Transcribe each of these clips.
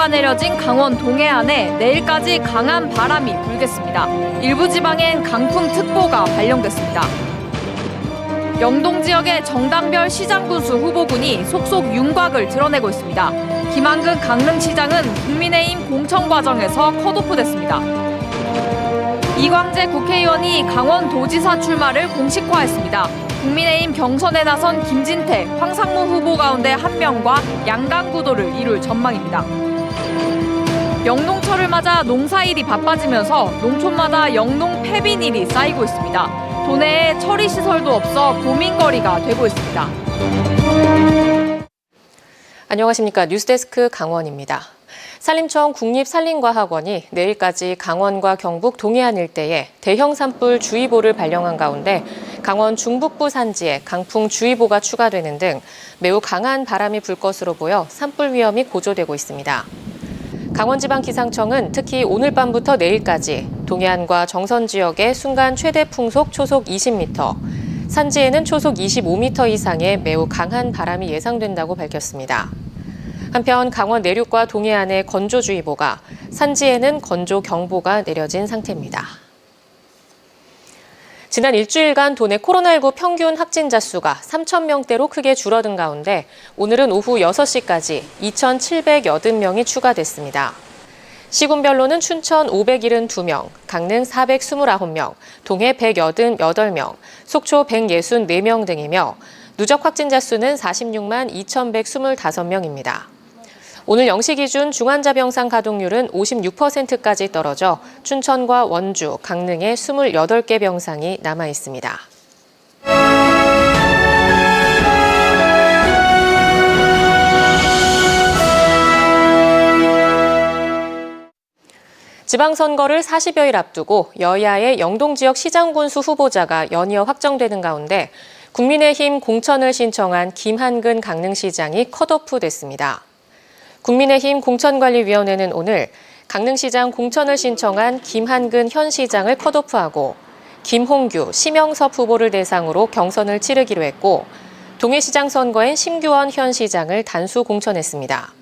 내려진 강원 동해안에 내일까지 강한 바람이 불겠습니다. 일부 지방엔 강풍특보가 발령됐습니다. 영동 지역의 정당별 시장군수 후보군이 속속 윤곽을 드러내고 있습니다. 김한근 강릉시장은 국민의힘 공천 과정에서 컷오프됐습니다. 이광재 국회의원이 강원도지사 출마를 공식화했습니다. 국민의힘 경선에 나선 김진태, 황상무 후보 가운데 한 명과 양강구도를 이룰 전망입니다. 영농철을 맞아 농사일이 바빠지면서 농촌마다 영농 폐빈일이 쌓이고 있습니다. 도내에 처리시설도 없어 고민거리가 되고 있습니다. 안녕하십니까. 뉴스데스크 강원입니다. 산림청 국립산림과학원이 내일까지 강원과 경북 동해안 일대에 대형 산불 주의보를 발령한 가운데 강원 중북부 산지에 강풍주의보가 추가되는 등 매우 강한 바람이 불 것으로 보여 산불 위험이 고조되고 있습니다. 강원지방기상청은 특히 오늘 밤부터 내일까지 동해안과 정선 지역에 순간 최대 풍속 초속 20m, 산지에는 초속 25m 이상의 매우 강한 바람이 예상된다고 밝혔습니다. 한편 강원 내륙과 동해안에 건조주의보가, 산지에는 건조경보가 내려진 상태입니다. 지난 일주일간 도내 코로나19 평균 확진자 수가 3,000명대로 크게 줄어든 가운데 오늘은 오후 6시까지 2,780명이 추가됐습니다. 시군별로는 춘천 572명, 강릉 429명, 동해 188명, 속초 164명 등이며 누적 확진자 수는 46만 2,125명입니다. 오늘 0시 기준 중환자병상 가동률은 56%까지 떨어져 춘천과 원주, 강릉에 28개 병상이 남아 있습니다. 지방선거를 40여일 앞두고 여야의 영동 지역 시장군수 후보자가 연이어 확정되는 가운데 국민의힘 공천을 신청한 김한근 강릉시장이 컷오프 됐습니다. 국민의힘 공천관리위원회는 오늘 강릉시장 공천을 신청한 김한근 현 시장을 컷오프하고 김홍규, 심영섭 후보를 대상으로 경선을 치르기로 했고 동해시장 선거엔 심규원 현 시장을 단수 공천했습니다.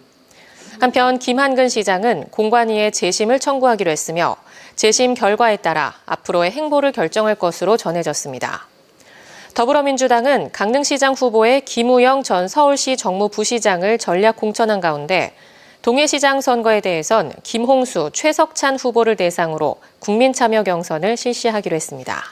한편 김한근 시장은 공관위에 재심을 청구하기로 했으며 재심 결과에 따라 앞으로의 행보를 결정할 것으로 전해졌습니다. 더불어민주당은 강릉시장 후보의 김우영 전 서울시 정무부시장을 전략 공천한 가운데 동해시장 선거에 대해선 김홍수, 최석찬 후보를 대상으로 국민참여 경선을 실시하기로 했습니다.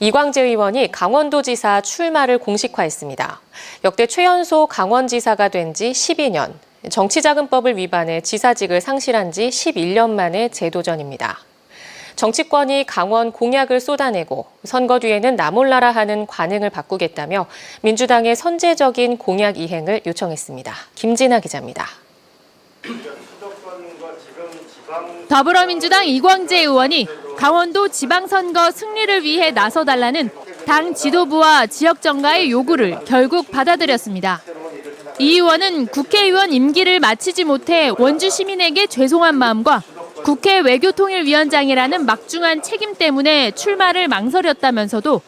이광재 의원이 강원도지사 출마를 공식화했습니다. 역대 최연소 강원지사가 된 지 12년, 정치자금법을 위반해 지사직을 상실한 지 11년 만의 재도전입니다. 정치권이 강원 공약을 쏟아내고 선거 뒤에는 나 몰라라 하는 관행을 바꾸겠다며 민주당의 선제적인 공약 이행을 요청했습니다. 김진아 기자입니다. 더불어민주당 이광재 의원이 강원도 지방선거 승리를 위해 나서달라는 당 지도부와 지역 정가의 요구를 결국 받아들였습니다. 이 의원은 국회의원 임기를 마치지 못해 원주 시민에게 죄송한 마음과 국회 외교통일위원장이라는 막중한 책임 때문에 출마를 망설였다면서도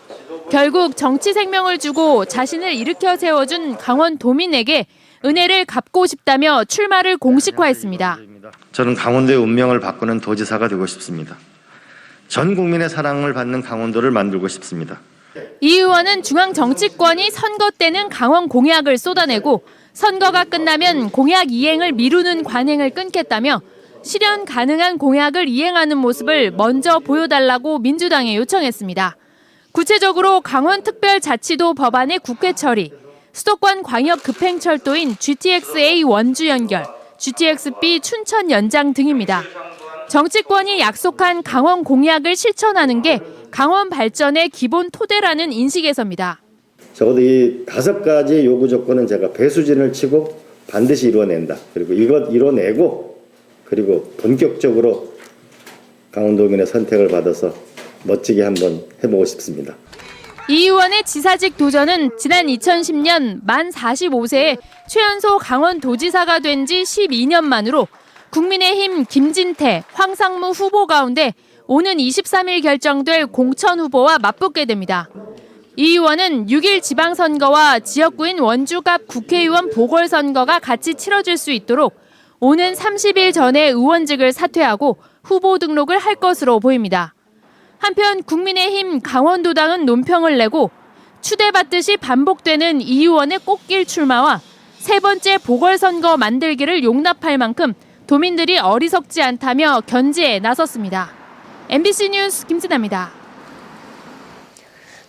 결국 정치 생명을 주고 자신을 일으켜 세워준 강원도민에게 은혜를 갚고 싶다며 출마를 공식화했습니다. 저는 강원도의 운명을 바꾸는 도지사가 되고 싶습니다. 전 국민의 사랑을 받는 강원도를 만들고 싶습니다. 이 의원은 중앙 정치권이 선거 때는 강원 공약을 쏟아내고 선거가 끝나면 공약 이행을 미루는 관행을 끊겠다며 실현 가능한 공약을 이행하는 모습을 먼저 보여달라고 민주당에 요청했습니다. 구체적으로 강원특별자치도 법안의 국회 처리, 수도권 광역 급행철도인 GTX-A 원주 연결, GTX-B 춘천 연장 등입니다. 정치권이 약속한 강원 공약을 실천하는 게 강원 발전의 기본 토대라는 인식에서입니다. 적어도 이 5가지 요구 조건은 제가 배수진을 치고 반드시 이루어낸다. 그리고 이것 이뤄내고 그리고 본격적으로 강원도민의 선택을 받아서 멋지게 한번 해보고 싶습니다. 이 의원의 지사직 도전은 지난 2010년 만 45세에 최연소 강원도지사가 된 지 12년 만으로 국민의힘 김진태, 황상무 후보 가운데 오는 23일 결정될 공천 후보와 맞붙게 됩니다. 이 의원은 6일 지방선거와 지역구인 원주갑 국회의원 보궐선거가 같이 치러질 수 있도록 오는 30일 전에 의원직을 사퇴하고 후보 등록을 할 것으로 보입니다. 한편 국민의힘 강원도당은 논평을 내고 추대받듯이 반복되는 이 의원의 꽃길 출마와 세 번째 보궐선거 만들기를 용납할 만큼 도민들이 어리석지 않다며 견제에 나섰습니다. MBC 뉴스 김진아입니다.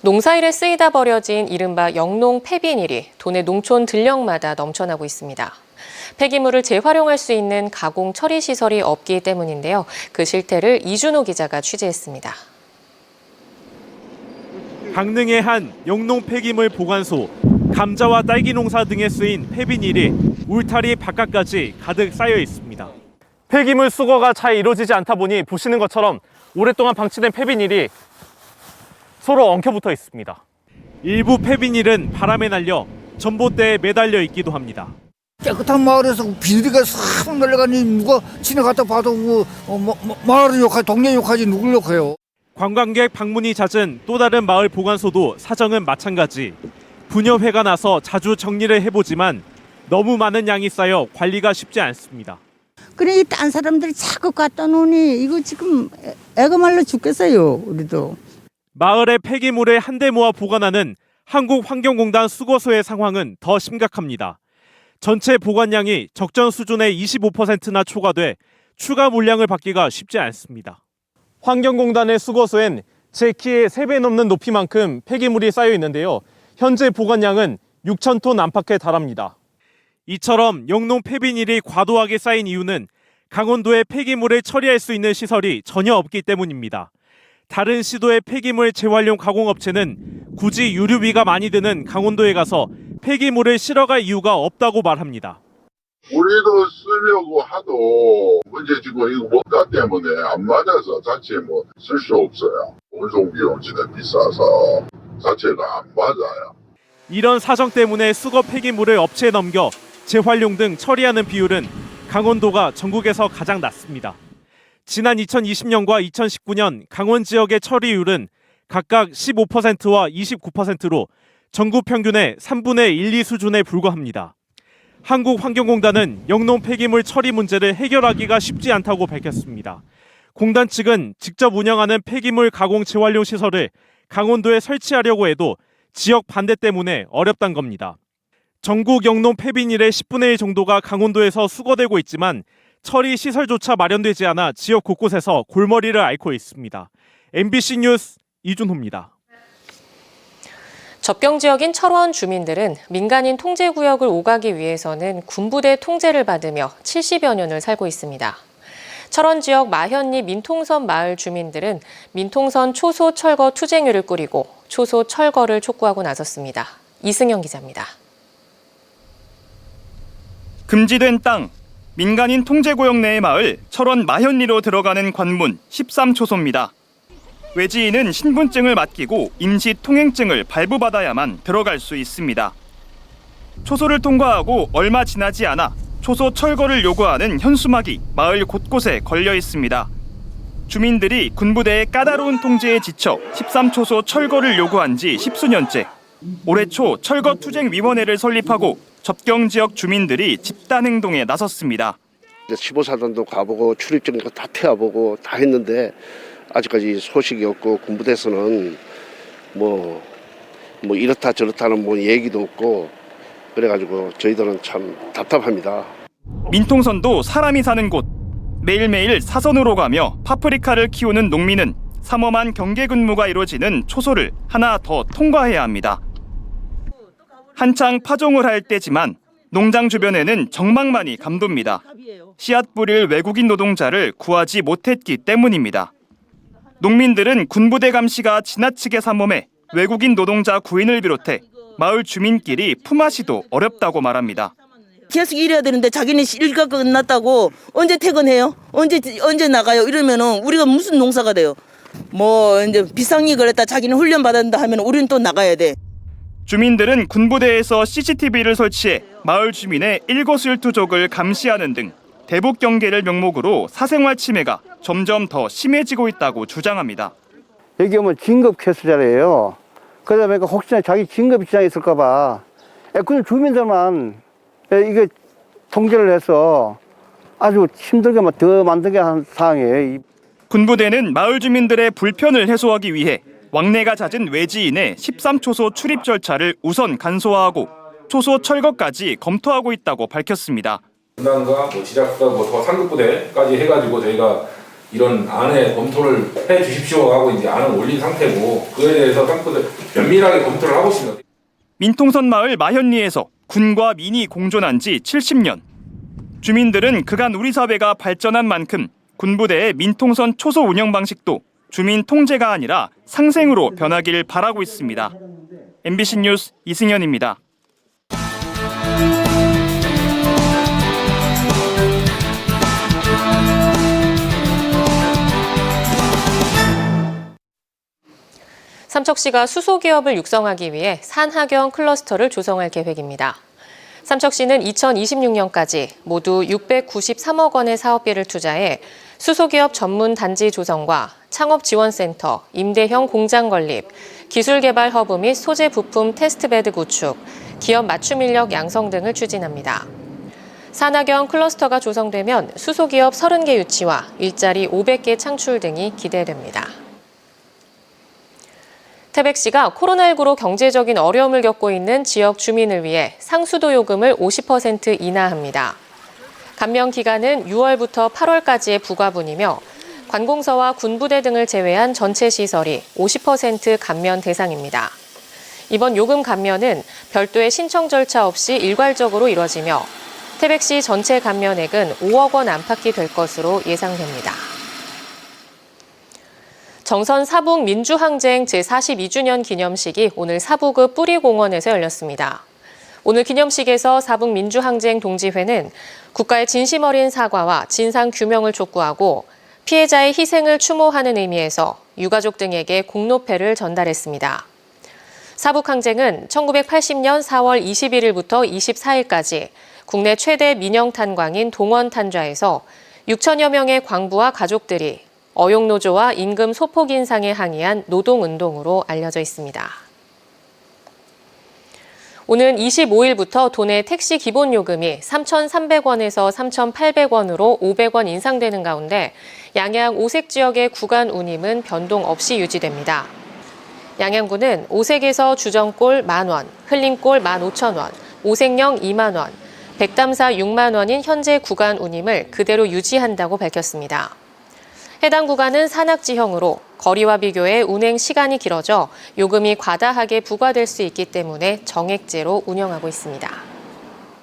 농사일에 쓰이다 버려진 이른바 영농 폐비닐이 도내 농촌 들녘마다 넘쳐나고 있습니다. 폐기물을 재활용할 수 있는 가공 처리 시설이 없기 때문인데요. 그 실태를 이준호 기자가 취재했습니다. 강릉의 한 영농 폐기물 보관소, 감자와 딸기 농사 등에 쓰인 폐비닐이 울타리 바깥까지 가득 쌓여 있습니다. 폐기물 수거가 잘 이루어지지 않다 보니 보시는 것처럼 오랫동안 방치된 폐비닐이 서로 엉켜붙어 있습니다. 일부 폐비닐은 바람에 날려 전봇대에 매달려 있기도 합니다. 깨끗한 마을에서 비둘기가 싹 날아가니 누가 지나갔다 봐도 마을을 욕하지, 동네 욕하지 누굴 욕해요. 관광객 방문이 잦은 또 다른 마을 보관소도 사정은 마찬가지. 분여회가 나서 자주 정리를 해보지만 너무 많은 양이 쌓여 관리가 쉽지 않습니다. 그래, 딴 사람들이 자꾸 갖다 놓으니 이거 지금 애가 말라 죽겠어요, 우리도. 마을의 폐기물을 한데 모아 보관하는 한국환경공단 수거소의 상황은 더 심각합니다. 전체 보관량이 적정 수준의 25%나 초과돼 추가 물량을 받기가 쉽지 않습니다. 환경공단의 수거소엔 제 키의 3배 넘는 높이만큼 폐기물이 쌓여 있는데요. 현재 보관량은 6,000톤 안팎에 달합니다. 이처럼 영농 폐비닐이 과도하게 쌓인 이유는 강원도에 폐기물을 처리할 수 있는 시설이 전혀 없기 때문입니다. 다른 시도의 폐기물 재활용 가공업체는 굳이 유류비가 많이 드는 강원도에 가서 폐기물을 실어갈 이유가 없다고 말합니다. 우리도 쓰려고 하도 문제 지금 이거 뭔가 때문에 안 맞아서 자체 쓸 수 없어요. 운송 비용 진짜 비싸서 자체가 안 맞아요. 이런 사정 때문에 수거 폐기물을 업체에 넘겨 재활용 등 처리하는 비율은 강원도가 전국에서 가장 낮습니다. 지난 2020년과 2019년 강원 지역의 처리율은 각각 15%와 29%로 전국 평균의 3분의 1, 2 수준에 불과합니다. 한국환경공단은 영농 폐기물 처리 문제를 해결하기가 쉽지 않다고 밝혔습니다. 공단 측은 직접 운영하는 폐기물 가공 재활용 시설을 강원도에 설치하려고 해도 지역 반대 때문에 어렵다는 겁니다. 전국 영농 폐비닐의 10분의 1 정도가 강원도에서 수거되고 있지만 처리 시설조차 마련되지 않아 지역 곳곳에서 골머리를 앓고 있습니다. MBC 뉴스 이준호입니다. 접경 지역인 철원 주민들은 민간인 통제구역을 오가기 위해서는 군부대 통제를 받으며 70여 년을 살고 있습니다. 철원 지역 마현리 민통선 마을 주민들은 민통선 초소 철거 투쟁유를 꾸리고 초소 철거를 촉구하고 나섰습니다. 이승영 기자입니다. 금지된 땅, 민간인 통제구역 내의 마을 철원 마현리로 들어가는 관문 13초소입니다. 외지인은 신분증을 맡기고 임시 통행증을 발부받아야만 들어갈 수 있습니다. 초소를 통과하고 얼마 지나지 않아 초소 철거를 요구하는 현수막이 마을 곳곳에 걸려 있습니다. 주민들이 군부대의 까다로운 통제에 지쳐 13초소 철거를 요구한 지 10수년째. 올해 초 철거투쟁위원회를 설립하고 접경 지역 주민들이 집단 행동에 나섰습니다. 15사단도 가보고 출입증 다 태워보고 다 했는데 아직까지 소식이 없고 군부대에서는 뭐 이렇다 저렇다는 얘기도 없고 그래가지고 저희들은 참 답답합니다. 민통선도 사람이 사는 곳. 매일매일 사선으로 가며 파프리카를 키우는 농민은 삼엄한 경계 근무가 이루어지는 초소를 하나 더 통과해야 합니다. 한창 파종을 할 때지만 농장 주변에는 정막만이 감돕니다. 씨앗 뿌릴 외국인 노동자를 구하지 못했기 때문입니다. 농민들은 군부대 감시가 지나치게 삼엄해 외국인 노동자 구인을 비롯해 마을 주민끼리 품앗이도 어렵다고 말합니다. 계속 일해야 되는데 자기는 일가 끝났다고 언제 퇴근해요? 언제 나가요? 이러면은 우리가 무슨 농사가 돼요? 이제 비상이 그랬다 자기는 훈련 받았다 하면 우리는 또 나가야 돼. 주민들은 군부대에서 CCTV를 설치해 마을 주민의 일거수일투족을 감시하는 등 대북 경계를 명목으로 사생활 침해가 점점 더 심해지고 있다고 주장합니다. 여기 오면 긴급 쾌수자래요. 그러다 보니까 혹시나 자기 진급 지장이 있을까봐 그냥 주민들만 이게 통제를 해서 아주 힘들게 더 만들게 한 상황이에요. 군부대는 마을 주민들의 불편을 해소하기 위해 왕래가 잦은 외지인의 13초소 출입 절차를 우선 간소화하고 초소 철거까지 검토하고 있다고 밝혔습니다. 분단과 뭐 지작과 더 상급부대까지 해가지고 저희가 이런 안에 검토를 해 주십시오 하고 이제 안을 올린 상태고 그에 대해서 상급부대 면밀하게 검토를 하고 있습니다. 민통선 마을 마현리에서 군과 민이 공존한 지 70년. 주민들은 그간 우리 사회가 발전한 만큼 군부대의 민통선 초소 운영 방식도 주민 통제가 아니라 상생으로 변하길 바라고 있습니다. MBC 뉴스 이승현입니다. 삼척시가 수소기업을 육성하기 위해 산하경 클러스터를 조성할 계획입니다. 삼척시는 2026년까지 모두 693억 원의 사업비를 투자해 수소기업 전문 단지 조성과 창업지원센터, 임대형 공장 건립, 기술개발 허브 및 소재 부품 테스트베드 구축, 기업 맞춤 인력 양성 등을 추진합니다. 산하경 클러스터가 조성되면 수소기업 30개 유치와 일자리 500개 창출 등이 기대됩니다. 태백시가 코로나19로 경제적인 어려움을 겪고 있는 지역 주민을 위해 상수도 요금을 50% 인하합니다. 감면 기간은 6월부터 8월까지의 부과분이며 관공서와 군부대 등을 제외한 전체 시설이 50% 감면 대상입니다. 이번 요금 감면은 별도의 신청 절차 없이 일괄적으로 이뤄지며 태백시 전체 감면액은 5억 원 안팎이 될 것으로 예상됩니다. 정선 사북 민주항쟁 제42주년 기념식이 오늘 사북읍 뿌리공원에서 열렸습니다. 오늘 기념식에서 사북 민주항쟁 동지회는 국가의 진심 어린 사과와 진상 규명을 촉구하고 피해자의 희생을 추모하는 의미에서 유가족 등에게 공로패를 전달했습니다. 사북항쟁은 1980년 4월 21일부터 24일까지 국내 최대 민영 탄광인 동원탄좌에서 6천여 명의 광부와 가족들이 어용노조와 임금 소폭 인상에 항의한 노동운동으로 알려져 있습니다. 오는 25일부터 도내 택시 기본요금이 3,300원에서 3,800원으로 500원 인상되는 가운데 양양 오색 지역의 구간 운임은 변동 없이 유지됩니다. 양양구는 오색에서 주정골 10,000원, 흘림골 15,000원, 오색령 2만 원, 백담사 6만 원인 현재 구간 운임을 그대로 유지한다고 밝혔습니다. 해당 구간은 산악지형으로 거리와 비교해 운행 시간이 길어져 요금이 과다하게 부과될 수 있기 때문에 정액제로 운영하고 있습니다.